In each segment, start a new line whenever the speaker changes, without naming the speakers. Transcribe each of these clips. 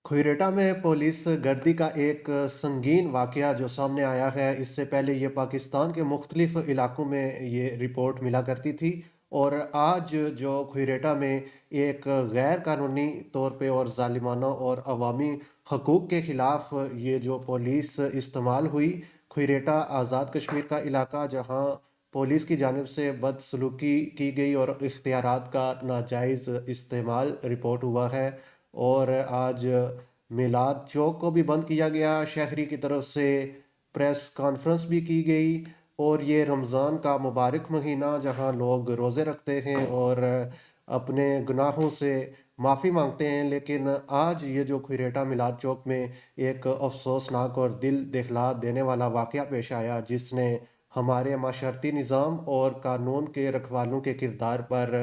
کوئٹہ میں پولیس گردی کا ایک سنگین واقعہ جو سامنے آیا ہے، اس سے پہلے یہ پاکستان کے مختلف علاقوں میں یہ رپورٹ ملا کرتی تھی، اور آج جو کوئٹہ میں ایک غیر قانونی طور پہ اور ظالمانہ اور عوامی حقوق کے خلاف یہ جو پولیس استعمال ہوئی، کوئٹہ آزاد کشمیر کا علاقہ جہاں پولیس کی جانب سے بدسلوکی کی گئی اور اختیارات کا ناجائز استعمال رپورٹ ہوا ہے۔ اور آج میلاد چوک کو بھی بند کیا گیا، شہری کی طرف سے پریس کانفرنس بھی کی گئی، اور یہ رمضان کا مبارک مہینہ جہاں لوگ روزے رکھتے ہیں اور اپنے گناہوں سے معافی مانگتے ہیں، لیکن آج یہ جو کھریٹا میلاد چوک میں ایک افسوسناک اور دل دہلا دینے والا واقعہ پیش آیا، جس نے ہمارے معاشرتی نظام اور قانون کے رکھوالوں کے کردار پر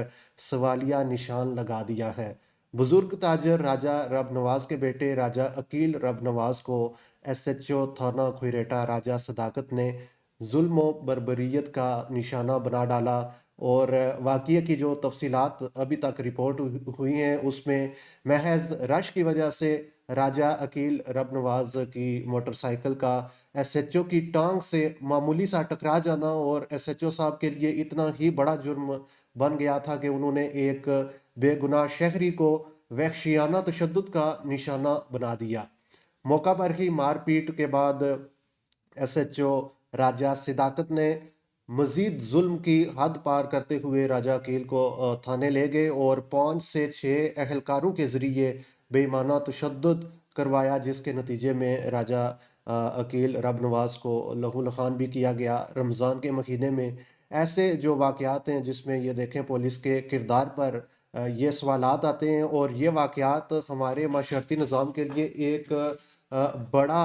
سوالیہ نشان لگا دیا ہے۔ بزرگ تاجر راجہ رب نواز کے بیٹے راجہ عقیل رب نواز کو ایس ایچ او تھانہ کھوئیرٹا راجہ صداقت نے ظلم و بربریت کا نشانہ بنا ڈالا، اور واقعے کی جو تفصیلات ابھی تک رپورٹ ہوئی ہیں اس میں محض رش کی وجہ سے راجہ عقیل رب نواز کی موٹر سائیکل کا ایس ایچ او کی ٹانگ سے معمولی سا ٹکرا جانا اور ایس ایچ او صاحب کے لیے اتنا ہی بڑا جرم بن گیا تھا کہ انہوں نے ایک بے گناہ شہری کو وحشیانہ تشدد کا نشانہ بنا دیا۔ موقع پر ہی مار پیٹ کے بعد ایس ایچ او راجہ صداقت نے مزید ظلم کی حد پار کرتے ہوئے راجہ عقیل کو تھانے لے گئے اور 5 سے 6 اہلکاروں کے ذریعے بے ایمانہ تشدد کروایا، جس کے نتیجے میں راجہ عقیل رب نواز کو لہو لخان بھی کیا گیا۔ رمضان کے مہینے میں ایسے جو واقعات ہیں جس میں یہ دیکھیں پولیس کے کردار پر یہ سوالات آتے ہیں، اور یہ واقعات ہمارے معاشرتی نظام کے لیے ایک بڑا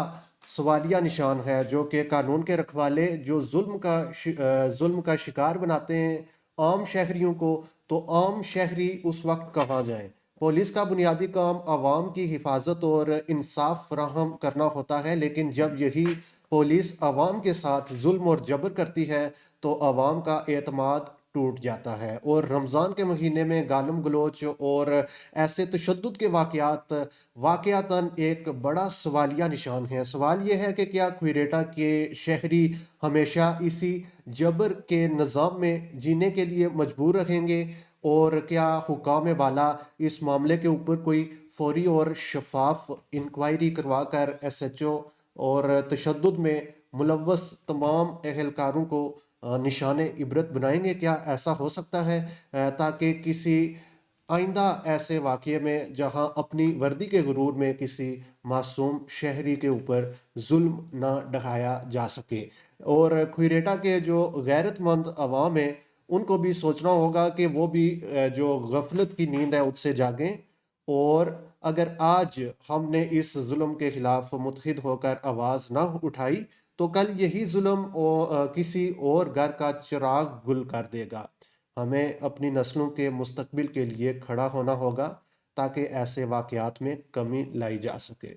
سوالیہ نشان ہے، جو کہ قانون کے رکھوالے جو ظلم کا شکار بناتے ہیں عام شہریوں کو، تو عام شہری اس وقت کہاں جائیں؟ پولیس کا بنیادی کام عوام کی حفاظت اور انصاف فراہم کرنا ہوتا ہے، لیکن جب یہی پولیس عوام کے ساتھ ظلم اور جبر کرتی ہے تو عوام کا اعتماد ٹوٹ جاتا ہے۔ اور رمضان کے مہینے میں گالم گلوچ اور ایسے تشدد کے واقعات واقعتاً ایک بڑا سوالیہ نشان ہے۔ سوال یہ ہے کہ کیا کھوئیرٹا کے شہری ہمیشہ اسی جبر کے نظام میں جینے کے لیے مجبور رہیں گے، اور کیا حکام بالا اس معاملے کے اوپر کوئی فوری اور شفاف انکوائری کروا کر ایس ایچ او اور تشدد میں ملوث تمام اہلکاروں کو نشان عبرت بنائیں گے؟ کیا ایسا ہو سکتا ہے تاکہ کسی آئندہ ایسے واقعے میں جہاں اپنی وردی کے غرور میں کسی معصوم شہری کے اوپر ظلم نہ ڈھایا جا سکے؟ اور کھوئیرٹا کے جو غیرت مند عوام ہیں ان کو بھی سوچنا ہوگا کہ وہ بھی جو غفلت کی نیند ہے اس سے جاگیں، اور اگر آج ہم نے اس ظلم کے خلاف متحد ہو کر آواز نہ اٹھائی تو کل یہی ظلم کسی اور گھر کا چراغ گل کر دے گا۔ ہمیں اپنی نسلوں کے مستقبل کے لیے کھڑا ہونا ہوگا تاکہ ایسے واقعات میں کمی لائی جا سکے۔